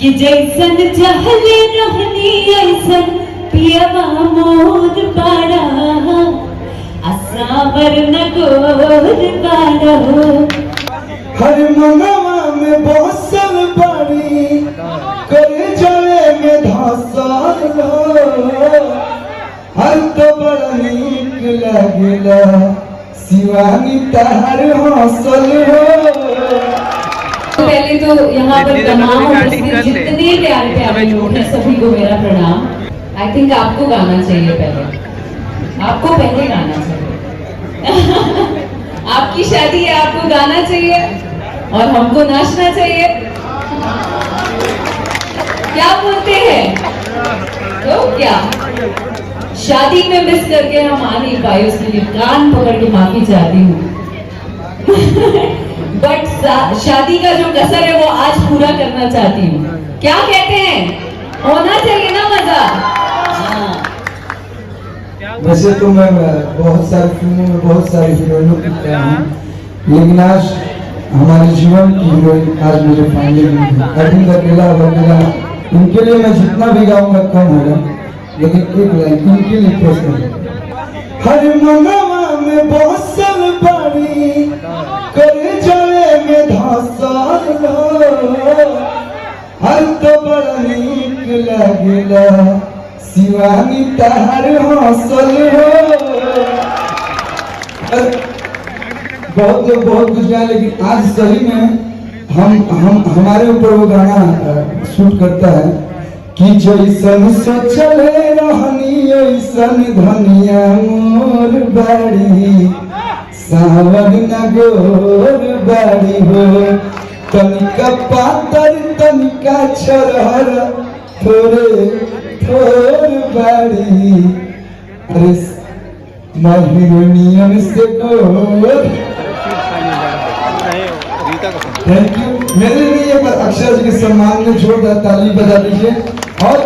कि जैसन चाहले रहनी ऐसन पियवा मोर पाड़ा असावर न गोर पाड़ा हर मनवा में बसल बाड़ी कर जले में धसल हर तो बड़ा नीक लगेला शिवानी तहर हौसल हो। पहले तो यहाँ पर तमाम उपस्थित जितने प्यारे प्यारे लोग हैं सभी को मेरा प्रणाम। आई थिंक आपको गाना चाहिए पहले, आपको पहले गाना चाहिए आपकी शादी है, आपको गाना चाहिए और हमको नाचना चाहिए। क्या बोलते हैं? तो क्या शादी में मिस करके हम आ नहीं पाए, उसके लिए कान पकड़ के माफी चाहती हूँ बट शादी का जो कसर है वो आज पूरा करना चाहती हूँ। क्या कहते हैं? होना चाहिए ना मजा। वैसे तो मैं बहुत सारी फिल्मों में बहुत सारी हीरोइनों की किया हूँ, लेकिन आज हमारे जीवन की हीरोइन आज मुझे फाइनली मिली है। अर्जुन अकेला वगैरह उनके लिए मैं जितना भी गाऊंगा कम होगा, लेकिन एक लाइन उनके लिए पेश करूंगा। हर मनवा में बसल बाड़ी कर जले में धसल हर तो बड़ा नीक लगेला शिवानी तहर हौसल हो। बहुत लोग बहुत कुछ गाए, लेकिन आज सही में हम हमारे ऊपर वो गाना शूट करता है कि जैसन सोचले रहनी ऐसन धनिया मोर बाड़ी सावन न गोर बाड़ी हो तनिका पातर तनिका छरहर थोड़े थोर बाड़ी। अरे महिरोनियन से गोर। Thank you. मेरे लिए अक्षर जी के सम्मान में जोरदार ताली बजा दीजिए। और